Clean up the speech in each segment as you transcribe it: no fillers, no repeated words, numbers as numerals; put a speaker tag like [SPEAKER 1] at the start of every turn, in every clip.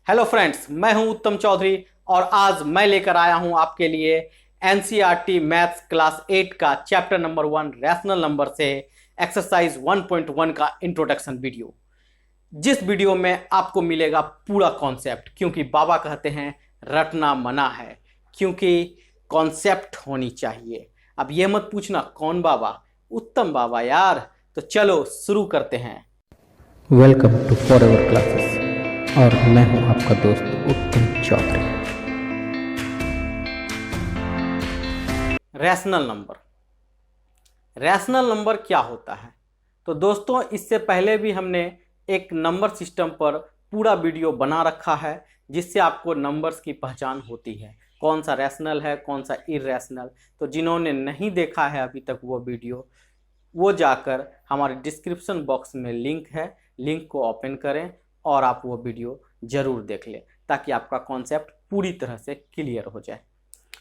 [SPEAKER 1] Hello friends, मैं हूं उत्तम चौधरी और आज मैं लेकर आया हूं आपके लिए एनसीईआरटी मैथ्स क्लास 8 का चैप्टर नंबर 1 रैशनल नंबर से एक्सरसाइज 1.1 का इंट्रोडक्शन वीडियो। जिस वीडियो में आपको मिलेगा पूरा कॉन्सेप्ट, क्योंकि बाबा कहते हैं रटना मना है, क्योंकि कॉन्सेप्ट होनी चाहिए। अब ये मत पूछना कौन बाबा, उत्तम बाबा यार। तो चलो शुरू करते हैं।
[SPEAKER 2] वेलकम टू फॉरएवर क्लासेस और मैं हूं आपका दोस्त Uttam Chaudhary.
[SPEAKER 1] Rational number. Rational number क्या होता है? तो दोस्तों, इससे पहले भी हमने एक नंबर सिस्टम पर पूरा वीडियो बना रखा है, जिससे आपको नंबर्स की पहचान होती है, कौन सा रैशनल है कौन सा इररैशनल। तो जिन्होंने नहीं देखा है अभी तक वो वीडियो, वो जाकर हमारे डिस्क्रिप्शन बॉक्स में लिंक है, लिंक को ओपन करें और आप वो वीडियो ज़रूर देख लें, ताकि आपका कॉन्सेप्ट पूरी तरह से क्लियर हो जाए।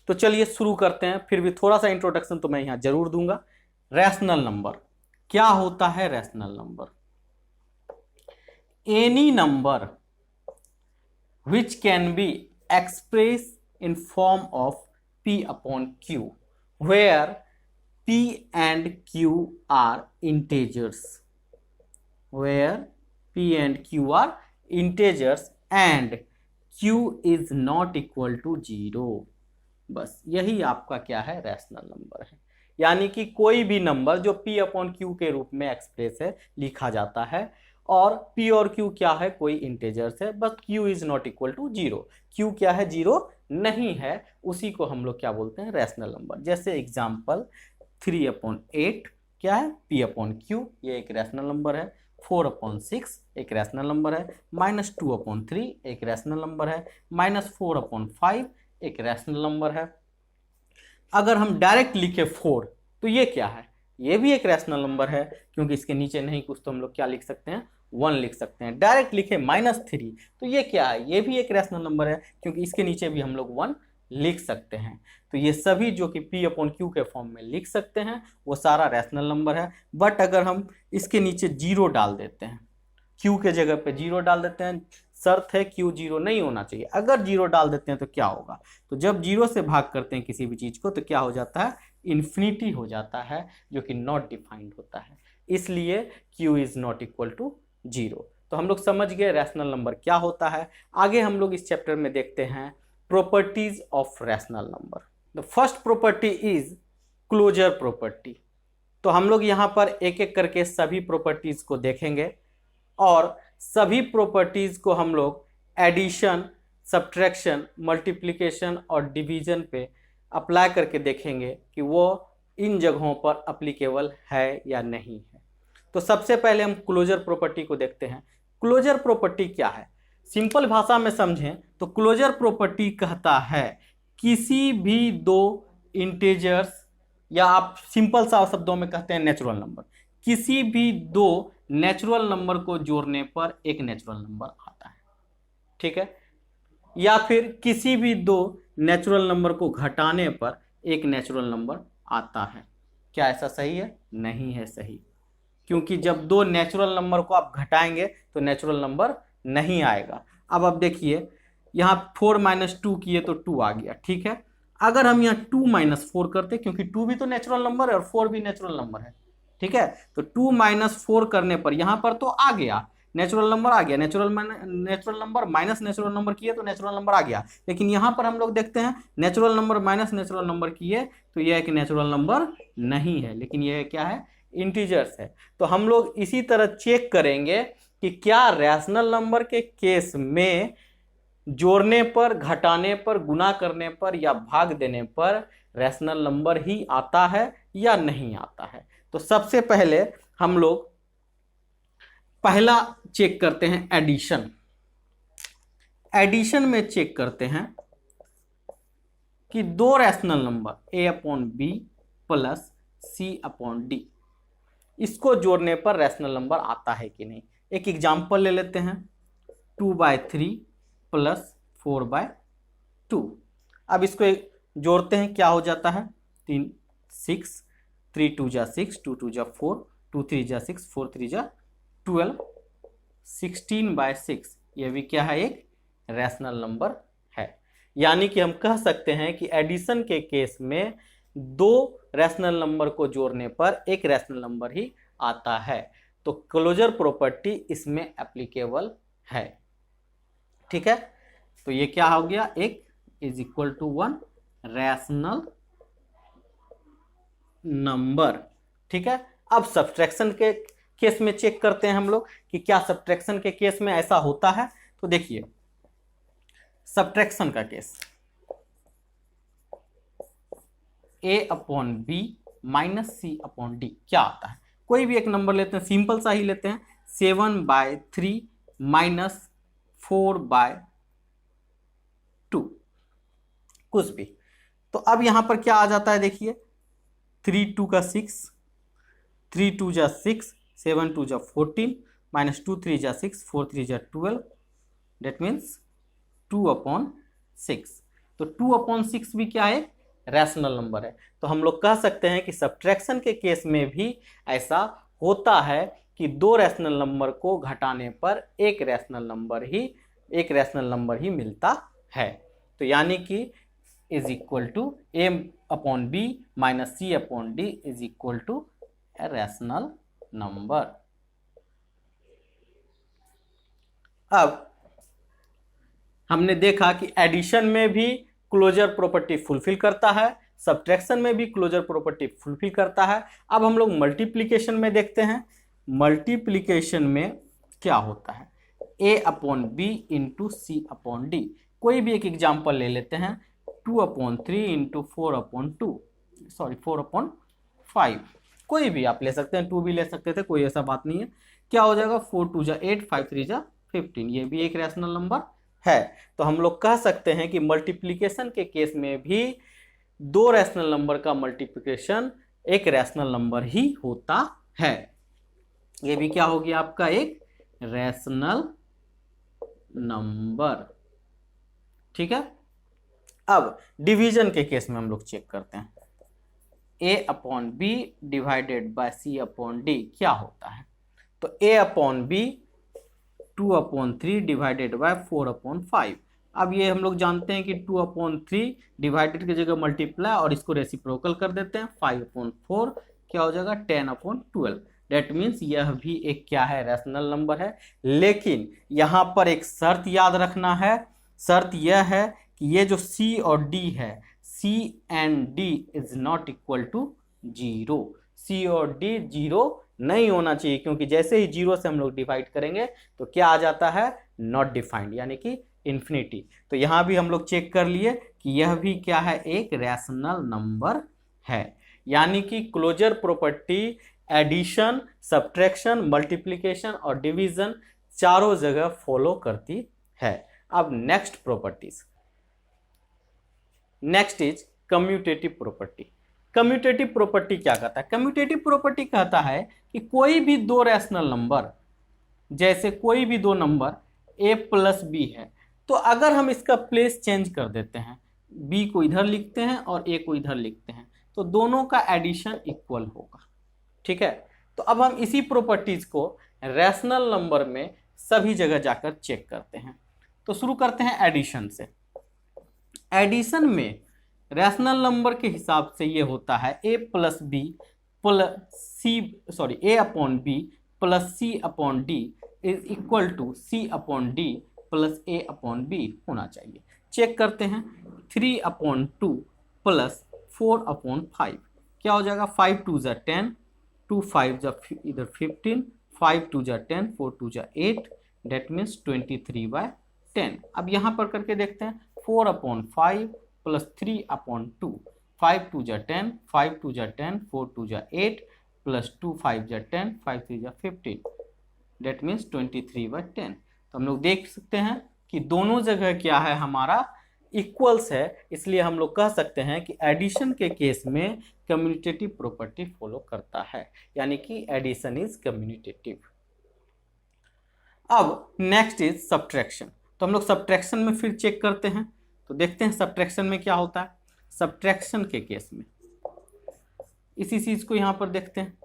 [SPEAKER 1] तो चलिए शुरू करते हैं। फिर भी थोड़ा सा इंट्रोडक्शन तो मैं यहाँ जरूर दूंगा। रैशनल नंबर क्या होता है? Rational number any number which can be expressed in form of P upon Q, where P and Q are integers, where P and Q are integers and Q is not equal to 0। बस यही आपका क्या है? Rational number है। यानी कि कोई भी नंबर जो P अपॉन Q के रूप में एक्सप्रेस है, लिखा जाता है, और P और Q क्या है? कोई इंटेजर्स है, बस Q is not equal to 0। Q क्या है? 0 नहीं है, उसी को हम लोग क्या बोलते हैं? Rational number. जैसे एग्जाम्पल 3/8 क्या है? P अपॉन Q, ये एक रैशनल नंबर है। 4/6 एक रैशनल नंबर है। -2/3 एक रैशनल नंबर है। -4/5 एक रैशनल नंबर है। अगर हम डायरेक्ट लिखे 4, तो ये क्या है? ये भी एक रैशनल नंबर है, क्योंकि इसके नीचे नहीं कुछ, तो हम लोग क्या लिख सकते हैं? 1 लिख सकते हैं। डायरेक्ट लिखे -3, तो ये क्या है? ये भी एक रैशनल नंबर है, क्योंकि इसके नीचे भी हम लोग 1 लिख सकते हैं। तो ये सभी जो कि P अपॉन Q के फॉर्म में लिख सकते हैं, वो सारा रैशनल नंबर है। बट अगर हम इसके नीचे 0 डाल देते हैं, Q के जगह पे 0 डाल देते हैं, शर्त है Q 0 नहीं होना चाहिए। अगर 0 डाल देते हैं तो क्या होगा? तो जब 0 से भाग करते हैं किसी भी चीज को, तो क्या हो जाता है? इन्फिनिटी हो जाता है, जो कि नॉट डिफाइंड होता है। इसलिए Q is not equal to 0। तो हम लोग समझ गए रैशनल नंबर क्या होता है। आगे हम लोग इस चैप्टर में देखते हैं properties of rational number. The first property is closure property. तो हम लोग यहाँ पर एक एक करके सभी प्रॉपर्टीज को देखेंगे, और सभी प्रॉपर्टीज को हम लोग एडिशन, सब्ट्रैक्शन, मल्टीप्लिकेशन और डिवीजन पे अप्लाई करके देखेंगे कि वो इन जगहों पर अप्लीकेबल है या नहीं है। तो सबसे पहले हम क्लोजर प्रॉपर्टी को देखते हैं। क्लोजर प्रॉपर्टी क्या है? सिंपल भाषा में समझें तो क्लोजर प्रॉपर्टी कहता है किसी भी दो इंटीजर्स, या आप सिंपल सा शब्दों में कहते हैं नेचुरल नंबर, किसी भी दो नेचुरल नंबर को जोड़ने पर एक नेचुरल नंबर आता है, ठीक है? या फिर किसी भी दो नेचुरल नंबर को घटाने पर एक नेचुरल नंबर आता है। क्या ऐसा सही है? नहीं है सही, क्योंकि जब दो नेचुरल नंबर को आप घटाएंगे तो नेचुरल नंबर नहीं आएगा। अब आप देखिए, यहाँ 4 - 2 किए तो 2 आ गया, ठीक है? अगर हम यहाँ 2 - 4 करते, क्योंकि 2 भी तो नेचुरल नंबर है और 4 भी नेचुरल नंबर है, ठीक है? तो 2 - 4 करने पर यहाँ पर तो आ गया, नेचुरल नंबर आ गया। Natural number minus natural number किए तो नेचुरल नंबर आ गया। लेकिन यहाँ पर हम लोग देखते हैं natural number minus natural number किए तो यह एक नेचुरल नंबर नहीं है, लेकिन यह क्या है? इंटीजर्स है। तो हम लोग इसी तरह चेक करेंगे कि क्या रैशनल नंबर के केस में जोड़ने पर, घटाने पर, गुना करने पर या भाग देने पर रैशनल नंबर ही आता है या नहीं आता है। तो सबसे पहले हम लोग पहला चेक करते हैं एडिशन। एडिशन में चेक करते हैं कि दो rational number A upon B plus C upon D, इसको जोड़ने पर रैशनल नंबर आता है कि नहीं। एक एग्जाम्पल ले लेते हैं, 2/3 प्लस 4/2। अब इसको जोड़ते हैं, क्या हो जाता है? 3 6, 3 2 जा 6, 2 2 जा 4, 2 3 जा 6, 4 3 जा 12, 16/6। ये भी क्या है? एक रैशनल नंबर है। यानी कि हम कह सकते हैं कि एडिशन के केस में दो रैशनल नंबर को जोड़ने पर एक रैशनल नंबर ही आता है। तो क्लोजर प्रॉपर्टी इसमें एप्लीकेबल है। ठीक है, तो ये क्या हो गया, एक is equal to one rational number. ठीक है, अब सब्ट्रैक्शन के केस में चेक करते हैं हम लोग कि क्या सब्ट्रैक्शन के केस में ऐसा होता है। तो देखिए सब्ट्रैक्शन का case a upon B minus C upon D क्या आता है। कोई भी एक नंबर लेते हैं, सिंपल सा ही लेते हैं, 7/3 माइनस 4/2 कुछ भी। तो अब यहां पर क्या आ जाता है, देखिए 3 2 का 6, 3 2 जा 6, 7 2 जा 14 माइनस 2 3 जा 6, 4 3 जा 12, डेट मीन्स 2/6। तो 2/6 भी क्या है, रैशनल नंबर है। तो हम लोग कह सकते हैं कि सब्ट्रैक्शन के केस में भी ऐसा होता है कि दो रैशनल नंबर को घटाने पर एक रैशनल नंबर ही मिलता है। तो यानी कि is equal to a upon B minus C upon D is equal to a rational number. अब हमने देखा कि एडिशन में भी क्लोजर प्रॉपर्टी फुलफिल करता है, सब्ट्रैक्शन में भी क्लोजर प्रॉपर्टी फुलफिल करता है। अब हम लोग मल्टीप्लिकेशन में देखते हैं। मल्टीप्लिकेशन में क्या होता है, a upon B into C upon D. कोई भी एक एग्जाम्पल ले लेते हैं, 2/3 इंटू 4/5। कोई भी आप ले सकते हैं, 2 भी ले सकते थे, कोई ऐसा बात नहीं है। क्या हो जाएगा, 4 2 जा 8, 5 3 जा 15। ये भी एक रैशनल नंबर है। तो हम लोग कह सकते हैं कि मल्टीप्लिकेशन के केस में भी दो रैशनल नंबर का मल्टीप्लिकेशन एक रैशनल नंबर ही होता है। ये भी क्या हो गया आपका, एक रैशनल नंबर। ठीक है, अब डिवीजन के केस में हम लोग चेक करते हैं, a upon B divided by C upon D क्या होता है। तो a upon B 2/3 divided by 4/5। अब ये हम लोग जानते हैं कि 2/3 डिवाइडेड की जगह मल्टीप्लाई और इसको रेसिप्रोकल कर देते हैं, 5/4 क्या हो जाएगा, 10/12। डेट मीन्स यह भी एक क्या है, रैशनल नंबर है। लेकिन यहां पर एक शर्त याद रखना है, शर्त यह है कि ये जो c और d है, c and d is not equal to 0। c और d 0 नहीं होना चाहिए, क्योंकि जैसे ही 0 से हम लोग डिवाइड करेंगे तो क्या आ जाता है, नॉट डिफाइंड, यानी कि इन्फिनिटी। तो यहां भी हम लोग चेक कर लिए कि यह भी क्या है, एक रैशनल नंबर है। यानी कि closure property addition, subtraction, multiplication और डिवीजन चारों जगह फॉलो करती है। अब next properties, next is commutative property. Commutative property क्या कहता है, कम्यूटेटिव प्रॉपर्टी कहता है कि कोई भी दो रैशनल नंबर, जैसे कोई भी दो नंबर a प्लस बी है, तो अगर हम इसका प्लेस चेंज कर देते हैं, b को इधर लिखते हैं और a को इधर लिखते हैं, तो दोनों का एडिशन इक्वल होगा। ठीक है, तो अब हम इसी प्रॉपर्टीज को रैशनल नंबर में सभी जगह जाकर चेक करते हैं। तो शुरू करते हैं एडिशन से। एडिशन में रैशनल नंबर के हिसाब से ये होता है a plus B plus C, sorry a upon B plus C upon D is equal to C upon D plus a upon B होना चाहिए। चेक करते हैं, 3/2 प्लस 4/5 क्या हो जाएगा, 5 2 जा 10, 2 5 जा इधर 15, 5 2 जा 10, 4 2 जा 8, डेट मीन्स 23/10। अब यहाँ पर करके देखते हैं, 4/5 प्लस 3/2, 5 2 जा 10, 5 2 जा 10, 4 2 जा 8 प्लस 2 5 जा 10, 5 3 जा 15, डेट मीन्स 23/10। तो हम लोग देख सकते हैं कि दोनों जगह क्या है, हमारा इक्वल्स है। इसलिए हम लोग कह सकते हैं कि एडिशन के केस में कम्यूटेटिव प्रॉपर्टी फॉलो करता है, यानी कि एडिशन इज कम्यूटेटिव। अब नेक्स्ट इज सब्ट्रैक्शन। तो हम लोग सब्ट्रैक्शन में फिर चेक करते हैं, तो देखते हैं सब्ट्रैक्शन में क्या होता है। सब्ट्रैक्शन के केस में इसी चीज को यहां पर देखते हैं,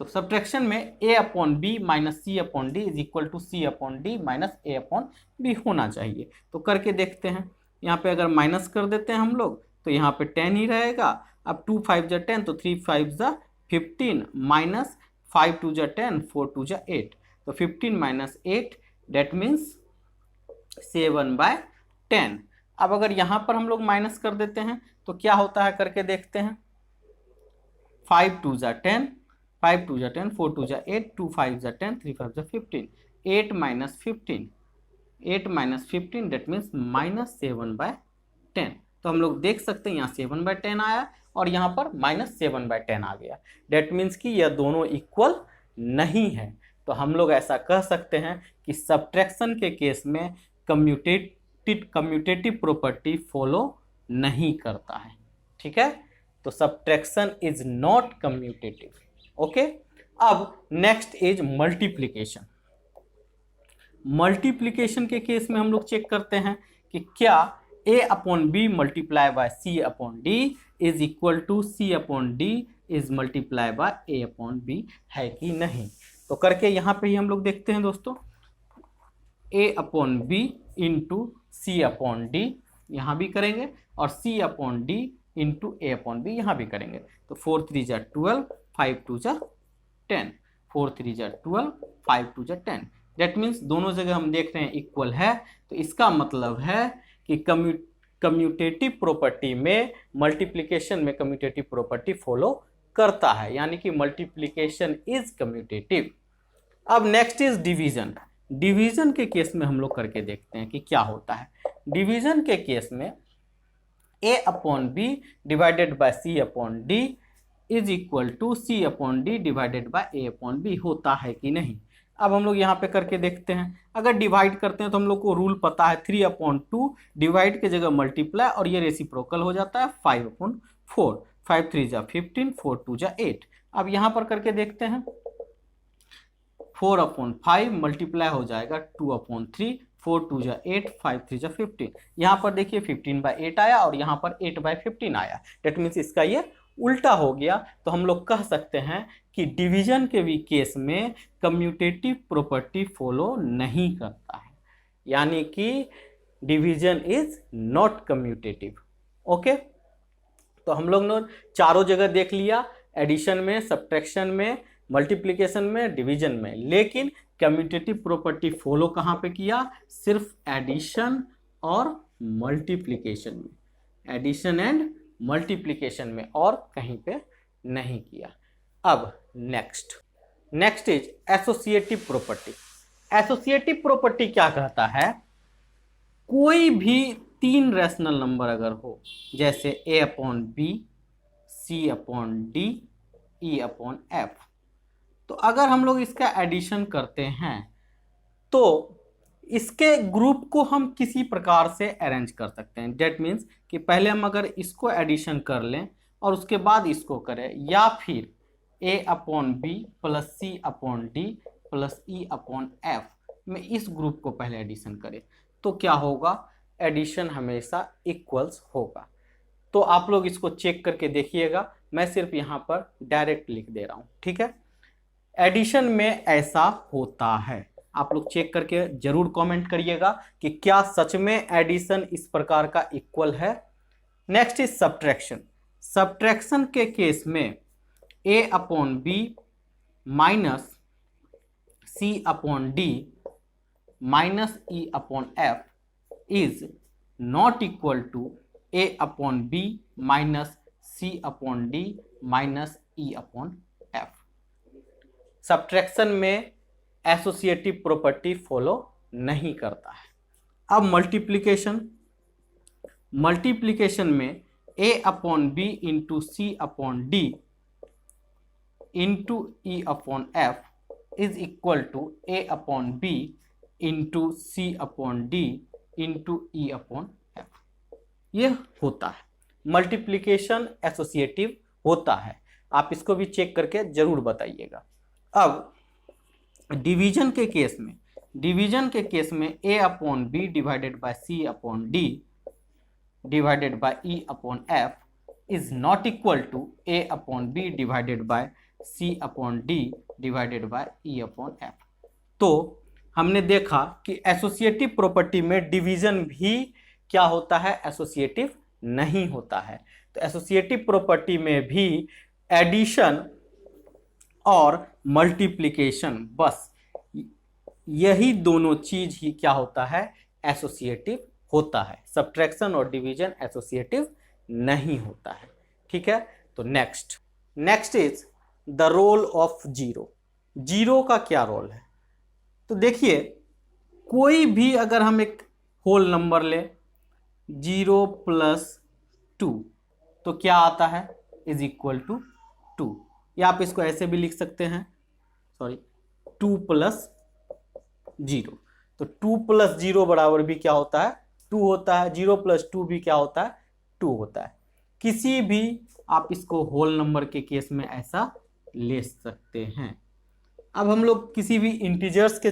[SPEAKER 1] तो सब्ट्रैक्शन में a upon B minus C upon D is equal to C upon D minus A upon B होना चाहिए। तो करके देखते हैं। यहाँ पे अगर माइनस कर देते हैं हम लोग तो यहाँ पे 10 ही रहेगा। अब 2 5 जा 10 तो 3 5 जा 15 माइनस 5 2 जा 10 4 2 जा 8 तो 15 माइनस 8 डेट मीन्स 7/10। अब अगर यहाँ पर हम लोग माइनस कर देते हैं तो क्या होता है करके देखते हैं। 5 2 जा 10 5 2 जा 10 4 2 जा 8 2 5 जा 10 3 5 जा 15 8 माइनस 15 डेट मीन्स माइनस 7/10। तो हम लोग देख सकते हैं यहाँ 7/10 आया और यहाँ पर माइनस 7/10 आ गया। डेट मीन्स कि यह दोनों इक्वल नहीं है। तो हम लोग ऐसा कह सकते हैं कि सब्ट्रैक्शन के केस में कम्यूटेटिव प्रॉपर्टी फॉलो नहीं करता है। ठीक है, तो subtraction is not commutative. Okay, अब नेक्स्ट इज मल्टीप्लिकेशन। मल्टीप्लिकेशन के केस में हम लोग चेक करते हैं कि क्या a upon B multiply by C upon D is equal to C upon D is multiply by a upon B है कि नहीं। तो करके यहाँ पे ही हम लोग देखते हैं दोस्तों, a upon B into C upon D यहाँ भी करेंगे और c upon D into A upon B यहाँ भी करेंगे। तो 4 3 जा 12 5 2 जा 10 4 3 जा 12 5 2 जा 10 डेट मीन्स दोनों जगह हम देख रहे हैं इक्वल है। तो इसका मतलब है कि कम्यूटेटिव प्रॉपर्टी में मल्टीप्लिकेशन में कम्यूटेटिव प्रॉपर्टी फॉलो करता है, यानी कि मल्टीप्लिकेशन इज कम्यूटेटिव। अब नेक्स्ट इज डिवीजन। डिवीजन के केस में हम लोग करके देखते हैं कि क्या होता है। डिवीजन के केस में a upon B divided by C upon D is equal to C upon D divided by A upon B होता है कि नहीं। अब हम लोग यहाँ पे करके देखते हैं। अगर डिवाइड करते हैं तो हम लोग को रूल पता है 3/2 डिवाइड के जगह मल्टीप्लाई और ये रेसिप्रोकल हो जाता है 5/4 5 3 जा 15 4 2 जा 8। अब यहाँ पर करके देखते हैं 4/5 मल्टीप्लाई हो जाएगा 2/3 4 2 जा 8 5 3 जा 15। यहाँ पर देखिए 15/8 आया और यहाँ पर 8/15 आया। डेट मीन्स इसका ये उल्टा हो गया। तो हम लोग कह सकते हैं कि डिवीजन के भी केस में कम्यूटेटिव प्रॉपर्टी फॉलो नहीं करता है, यानी कि division is not commutative. Okay, तो हम लोग ने चारों जगह देख लिया, एडिशन में, सब्ट्रैक्शन में, मल्टीप्लिकेशन में, डिवीजन में। लेकिन कम्यूटेटिव प्रॉपर्टी फॉलो कहाँ पे किया? सिर्फ एडिशन और मल्टीप्लिकेशन में, एडिशन एंड मल्टीप्लिकेशन में, और कहीं पे नहीं किया। अब next is associative property. Associative property क्या कहता है? कोई भी 3 रैशनल नंबर अगर हो, जैसे a upon B, c upon D, e upon F, तो अगर हम लोग इसका एडिशन करते हैं तो इसके ग्रुप को हम किसी प्रकार से अरेंज कर सकते हैं। डेट मीन्स कि पहले हम अगर इसको एडिशन कर लें और उसके बाद इसको करें, या फिर a upon B plus c upon D plus e upon F में इस ग्रुप को पहले एडिशन करें, तो क्या होगा? एडिशन हमेशा इक्वल्स होगा। तो आप लोग इसको चेक करके देखिएगा, मैं सिर्फ यहाँ पर डायरेक्ट लिख दे रहा हूँ। ठीक है, एडिशन में ऐसा होता है। आप लोग चेक करके जरूर कमेंट करिएगा कि क्या सच में एडिशन इस प्रकार का इक्वल है। Next is subtraction. सब्ट्रैक्शन के केस में a upon B minus c upon D minus e upon F is not equal to a upon B minus c upon D minus e upon F. Subtraction में associative property follow नहीं करता है। अब multiplication में a upon B into C upon D into e upon F is equal to a upon B into C upon D into e upon F. ये होता है, multiplication associative होता है। आप इसको भी चेक करके जरूर बताइएगा। अब डिवीजन के केस में a upon B divided by C upon D divided by e upon F is not equal to a upon B divided by C/D divided by E/F। तो हमने देखा कि एसोसिएटिव प्रॉपर्टी में डिवीजन भी क्या होता है, एसोसिएटिव नहीं होता है। तो एसोसिएटिव प्रॉपर्टी में भी एडिशन और मल्टीप्लिकेशन, बस यही दोनों चीज ही क्या होता है, एसोसिएटिव होता है। सब्ट्रैक्शन और डिवीजन एसोसिएटिव नहीं होता है। ठीक है, तो next is the role of zero. Zero का क्या रोल है? तो देखिए, कोई भी अगर हम एक होल नंबर ले 0 + 2 तो क्या आता है, इज इक्वल टू 2, या आप इसको ऐसे भी लिख सकते हैं, 2 + 0। तो 2 + 0 बराबर भी क्या होता है, 2 होता है। 0 + 2 भी क्या होता है, 2 होता है। किसी भी आप इसको होल नंबर के केस में ऐसा ले सकते हैं। अब हम लोग किसी भी इंटीजर्स के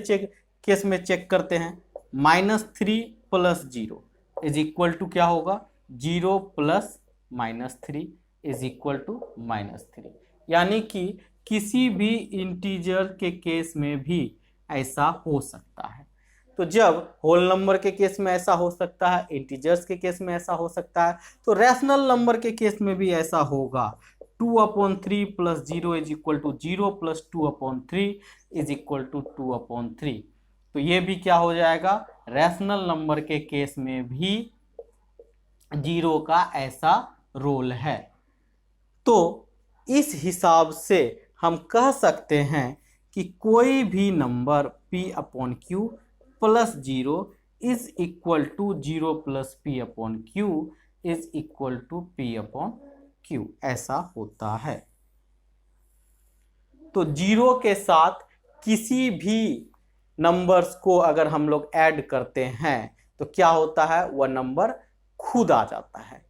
[SPEAKER 1] केस में चेक करते हैं। -3 + 0 इज इक्वल टू क्या होगा, 0 + -3 इज इक्वल टू -3। यानी कि किसी भी इंटीजर के केस में भी ऐसा हो सकता है। तो जब होल नंबर के केस में ऐसा हो सकता है, इंटीजर्स के केस में ऐसा हो सकता है, तो रैशनल नंबर के केस में भी ऐसा होगा। 2/3 + 0 is equal to 0 + 2/3 is equal to 2/3। तो ये भी क्या हो जाएगा, रैशनल नंबर के केस में भी जीरो का ऐसा रोल है। तो इस हिसाब से हम कह सकते हैं कि कोई भी number P/Q + 0 is equal to 0 + P/Q is equal to P/Q, ऐसा होता है। तो जीरो के साथ किसी भी नंबर्स को अगर हम लोग ऐड करते हैं तो क्या होता है, वह नंबर खुद आ जाता है।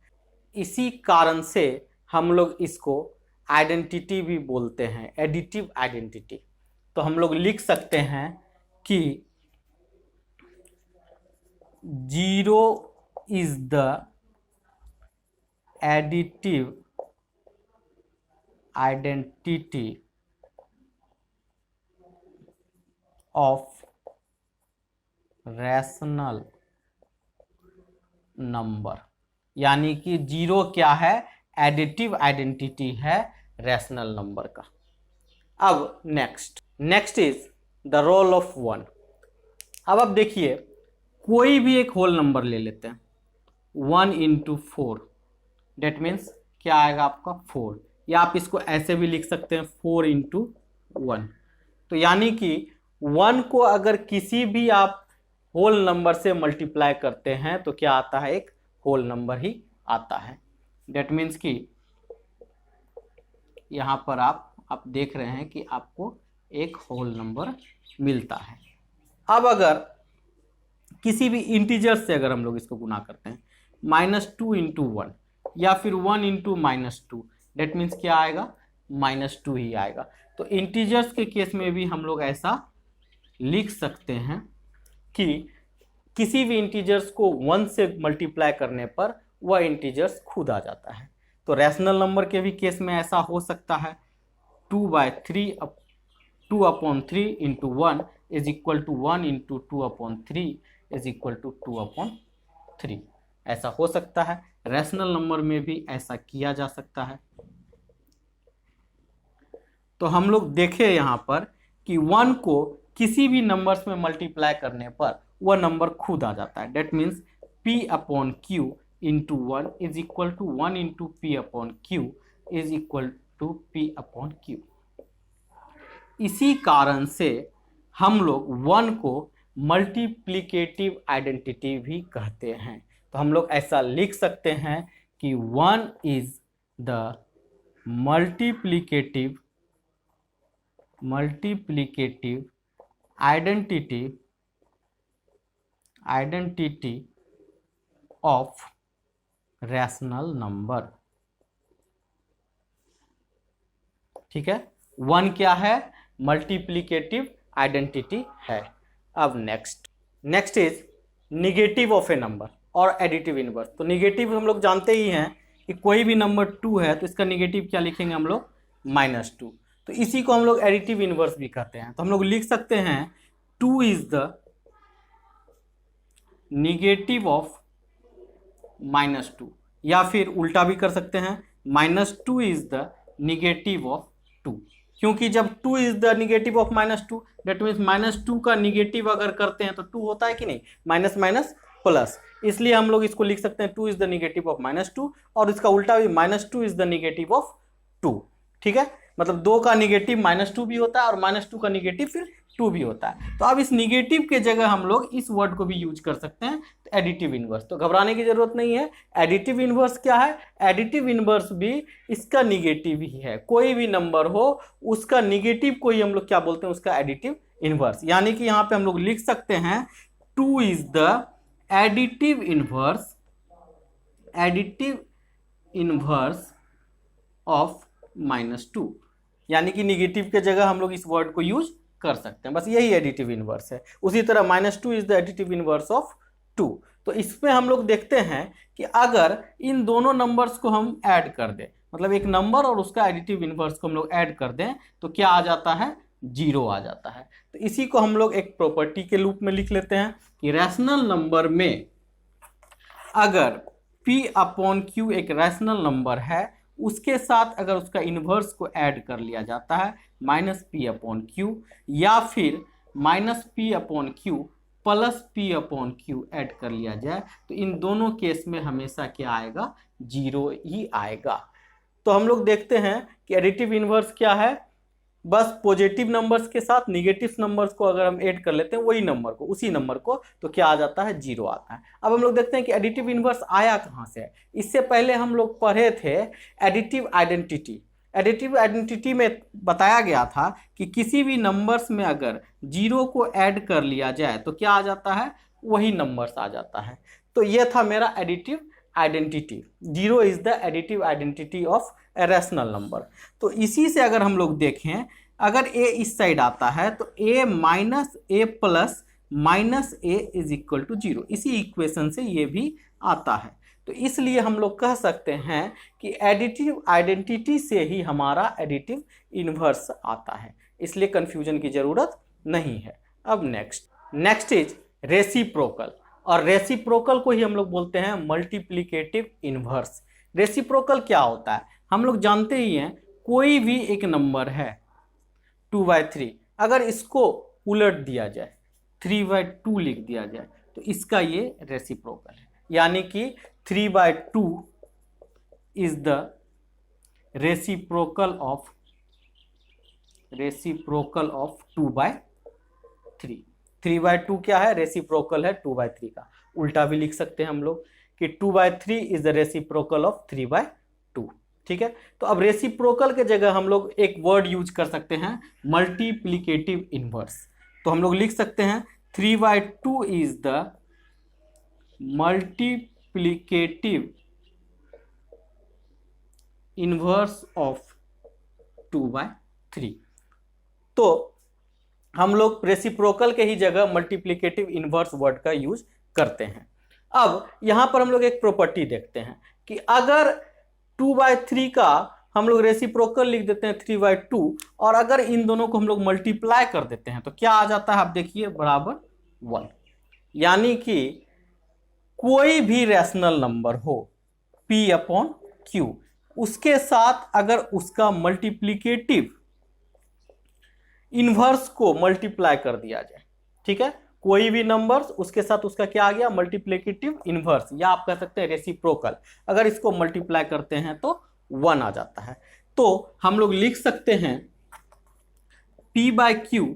[SPEAKER 1] इसी कारण से हम लोग इसको आइडेंटिटी भी बोलते हैं, एडिटिव आइडेंटिटी। तो हम लोग लिख सकते हैं कि zero is the additive identity of rational number. यानी कि जीरो क्या है, एडिटिव आइडेंटिटी है रैशनल नंबर का। अब next is the role of 1। अब आप देखिए, कोई भी एक होल नंबर ले लेते हैं, 1 × 4, डेट मीन्स क्या आएगा आपका 4, या आप इसको ऐसे भी लिख सकते हैं 4 × 1। तो यानी कि 1 को अगर किसी भी आप होल नंबर से मल्टीप्लाई करते हैं तो क्या आता है, एक होल नंबर ही आता है। डेट मीन्स कि यहाँ पर आप देख रहे हैं कि आपको एक होल नंबर मिलता है। अब अगर किसी भी इंटीजर से अगर हम लोग इसको गुना करते हैं, -2 × 1 या फिर 1 × -2, डेट मीन्स क्या आएगा, -2 ही आएगा। तो इंटीजर्स के केस में भी हम लोग ऐसा लिख सकते हैं कि किसी भी इंटीजर्स को 1 से मल्टीप्लाई करने पर वह इंटीजर्स खुद आ जाता है। तो रैशनल नंबर के भी केस में ऐसा हो सकता है। 2/3 2/3 × 1 is equal to 1 × 2/3 is equal to 2/3, ऐसा हो सकता है। रैशनल नंबर में भी ऐसा किया जा सकता है। तो हम लोग देखें यहाँ पर कि 1 को किसी भी नंबर्स में मल्टीप्लाई करने पर वह नंबर खुद आ जाता है। That means P/Q × 1 is equal to 1 × P/Q is equal to P/Q। इसी कारण से हम लोग 1 को मल्टीप्लिकेटिव आइडेंटिटी भी कहते हैं। तो हम लोग ऐसा लिख सकते हैं कि 1 is the multiplicative identity of rational number. ठीक है, 1 क्या है, मल्टीप्लिकेटिव आइडेंटिटी है। अब next is negative of A number और एडिटिव इनवर्स। तो निगेटिव हम लोग जानते ही हैं कि कोई भी नंबर 2 है तो इसका निगेटिव क्या लिखेंगे हम लोग, -2। तो इसी को हम लोग एडिटिव इनवर्स भी कहते हैं। तो हम लोग लिख सकते हैं 2 इज द निगेटिव ऑफ -2, या फिर उल्टा भी कर सकते हैं -2 इज द निगेटिव ऑफ 2, क्योंकि जब 2 is the negative of -2 that means -2 का निगेटिव अगर करते हैं तो 2 होता है कि नहीं, माइनस माइनस प्लस, इसलिए हम लोग इसको लिख सकते हैं 2 इज द निगेटिव ऑफ -2, और इसका उल्टा भी -2 इज द निगेटिव ऑफ 2। ठीक है, मतलब 2 का निगेटिव -2 भी होता है और -2 का निगेटिव फिर 2 भी होता है। तो अब इस निगेटिव के जगह हम लोग इस वर्ड को भी यूज कर सकते हैं, तो एडिटिव इनवर्स। तो घबराने की जरूरत नहीं है। एडिटिव इनवर्स क्या है? एडिटिव इनवर्स भी इसका निगेटिव ही है। कोई भी नंबर हो उसका निगेटिव को ही हम लोग क्या बोलते हैं, उसका एडिटिव इनवर्स। यानी कि यहाँ पे हम लोग लिख सकते हैं 2 is the additive inverse of -2, यानी कि निगेटिव के जगह हम लोग इस वर्ड को यूज कर सकते हैं। बस यही एडिटिव इनवर्स है। उसी तरह -2 is the additive inverse of 2। तो इसमें हम लोग देखते हैं कि अगर इन दोनों नंबर्स को हम ऐड कर दें, मतलब एक नंबर और उसका एडिटिव इनवर्स को हम लोग ऐड कर दें, तो क्या आ जाता है? 0 आ जाता है। तो इसी को हम लोग एक प्रॉपर्टी के रूप में लिख लेते हैं कि रैशनल नंबर में अगर P/Q एक रैशनल नंबर है, उसके साथ अगर उसका इन्वर्स को ऐड कर लिया जाता है -P/Q, या फिर -P/Q प्लस P/Q ऐड कर लिया जाए, तो इन दोनों केस में हमेशा क्या आएगा? 0 ही आएगा। तो हम लोग देखते हैं कि एडिटिव इनवर्स क्या है, बस पॉजिटिव नंबर्स के साथ निगेटिव नंबर्स को अगर हम ऐड कर लेते हैं वही नंबर को, उसी नंबर को, तो क्या आ जाता है? 0 आता है। अब हम लोग देखते हैं कि एडिटिव इनवर्स आया कहाँ से। इससे पहले हम लोग पढ़े थे एडिटिव आइडेंटिटी। एडिटिव आइडेंटिटी में बताया गया था कि किसी भी नंबर्स में अगर 0 को ऐड कर लिया जाए तो क्या आ जाता है? वही नंबर्स आ जाता है। तो ये था मेरा additive identity. 0 is the additive identity of A rational number. तो इसी से अगर हम लोग देखें, अगर a इस साइड आता है तो a minus a plus minus a is equal to 0, इसी इक्वेशन से ये भी आता है। तो इसलिए हम लोग कह सकते हैं कि एडिटिव आइडेंटिटी से ही हमारा एडिटिव इनवर्स आता है, इसलिए कंफ्यूजन की जरूरत नहीं है। अब नेक्स्ट इज रेसिप्रोकल, और रेसिप्रोकल को ही हम लोग बोलते हैं मल्टीप्लिकेटिव इनवर्स। रेसिप्रोकल क्या होता है? हम लोग जानते ही हैं, कोई भी एक नंबर है 2/3, अगर इसको उलट दिया जाए 3/2 लिख दिया जाए, तो इसका ये रेसिप्रोकल है। यानी कि 3/2 इज द रेसिप्रोकल ऑफ 2/3। 3/2 क्या है? रेसिप्रोकल है 2/3 का। उल्टा भी लिख सकते हैं हम लोग कि 2/3 इज द रेसिप्रोकल ऑफ 3/2। ठीक है, तो अब रेसिप्रोकल के जगह हम लोग एक वर्ड यूज कर सकते हैं मल्टीप्लिकेटिव इनवर्स। तो हम लोग लिख सकते हैं 3/2 is the multiplicative inverse of 2/3। तो हम लोग रेसिप्रोकल के ही जगह मल्टीप्लिकेटिव इनवर्स वर्ड का यूज करते हैं। अब यहां पर हम लोग एक प्रॉपर्टी देखते हैं कि अगर 2/3 का हम लोग रेसिप्रोकल लिख देते हैं 3/2, और अगर इन दोनों को हम लोग मल्टीप्लाई कर देते हैं तो क्या आ जाता है? आप देखिए, बराबर 1। यानी कि कोई भी रैशनल नंबर हो P/Q, उसके साथ अगर उसका मल्टीप्लिकेटिव इनवर्स को मल्टीप्लाई कर दिया जाए, ठीक है, कोई भी नंबर्स उसके साथ उसका क्या आ गया? मल्टीप्लिकेटिव इनवर्स, या आप कह सकते हैं रेसिप्रोकल। अगर इसको मल्टीप्लाई करते हैं तो 1 आ जाता है। तो हम लोग लिख सकते हैं P/Q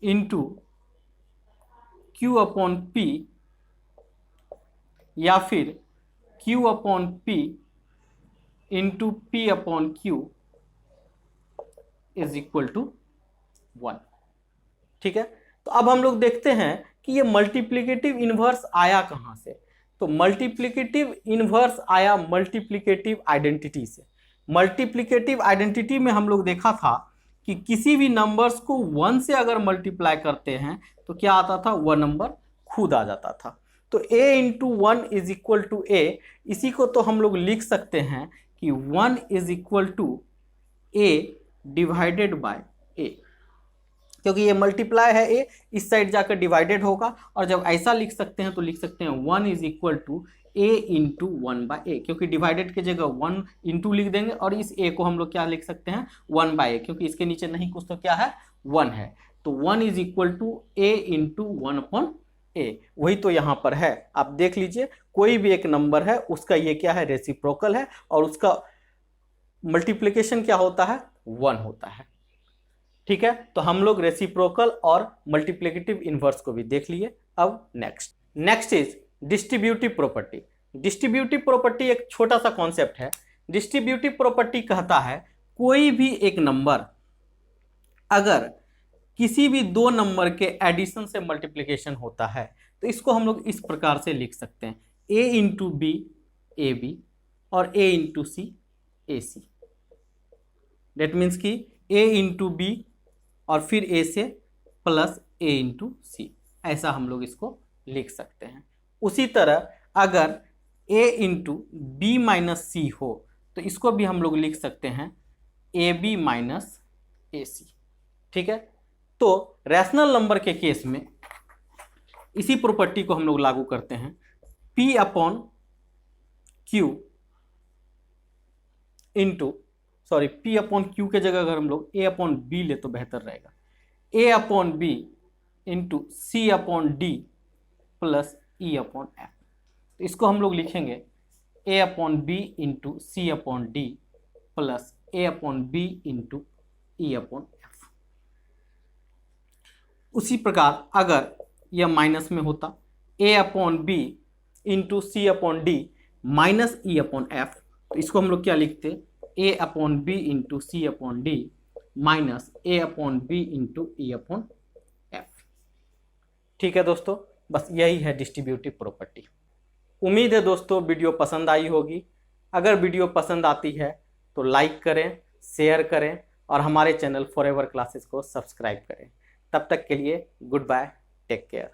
[SPEAKER 1] इंटू Q/P, या फिर Q/P into P/Q is equal to 1। ठीक है, तो अब हम लोग देखते हैं कि ये मल्टीप्लिकेटिव इनवर्स आया कहां से। तो मल्टीप्लिकेटिव इनवर्स आया मल्टीप्लिकेटिव आइडेंटिटी से। मल्टीप्लिकेटिव आइडेंटिटी में हम लोग देखा था कि किसी भी नंबर्स को 1 से अगर मल्टीप्लाई करते हैं तो क्या आता था? वह नंबर खुद आ जाता था। तो a into 1 is equal to a, इसी को तो हम लोग लिख सकते हैं कि 1 is equal to a divided by A, क्योंकि ये मल्टीप्लाई है ए, इस साइड जाकर डिवाइडेड होगा। और जब ऐसा लिख सकते हैं तो लिख सकते हैं 1 is equal to A into 1 by A, क्योंकि डिवाइडेड की जगह 1 इंटू लिख देंगे और इस ए को हम लोग क्या लिख सकते हैं 1 बाय ए, क्योंकि इसके नीचे नहीं कुछ तो क्या है 1 है। तो 1 is equal to A into 1 upon A, वही तो यहाँ पर है। आप देख लीजिए कोई भी एक नंबर है उसका ये क्या है रेसिप्रोकल है और उसका मल्टीप्लिकेशन क्या होता है 1 होता है। ठीक है, तो हम लोग रेसिप्रोकल और मल्टीप्लिकेटिव इनवर्स को भी देख लिए। अब next is distributive property. Distributive property एक छोटा सा कॉन्सेप्ट है। डिस्ट्रीब्यूटिव प्रॉपर्टी कहता है कोई भी एक नंबर अगर किसी भी दो नंबर के एडिशन से मल्टीप्लिकेशन होता है तो इसको हम लोग इस प्रकार से लिख सकते हैं a into B A B और a into C A C. That means कि a इंटू बी और फिर a से प्लस a इंटू सी, ऐसा हम लोग इसको लिख सकते हैं। उसी तरह अगर a इंटू बी माइनस सी हो तो इसको भी हम लोग लिख सकते हैं ए बी माइनस ए सी। ठीक है, तो रैशनल नंबर के केस में इसी प्रॉपर्टी को हम लोग लागू करते हैं p upon Q into p upon Q के जगह अगर हम लोग a अपॉन बी ले तो बेहतर रहेगा, a upon B into C upon D plus E upon F. तो इसको हम लोग लिखेंगे a upon B into C upon D plus a upon B into E upon F. उसी प्रकार अगर यह माइनस में होता a upon B into C upon D minus E upon F, तो इसको हम लोग क्या लिखते a upon B into C upon D minus a upon B into E upon F. ठीक है दोस्तों, बस यही है डिस्ट्रीब्यूटिव प्रॉपर्टी। उम्मीद है दोस्तों वीडियो पसंद आई होगी। अगर वीडियो पसंद आती है तो लाइक करें, शेयर करें और हमारे चैनल फॉरएवर क्लासेस को सब्सक्राइब करें। तब तक के लिए गुड बाय, टेक केयर।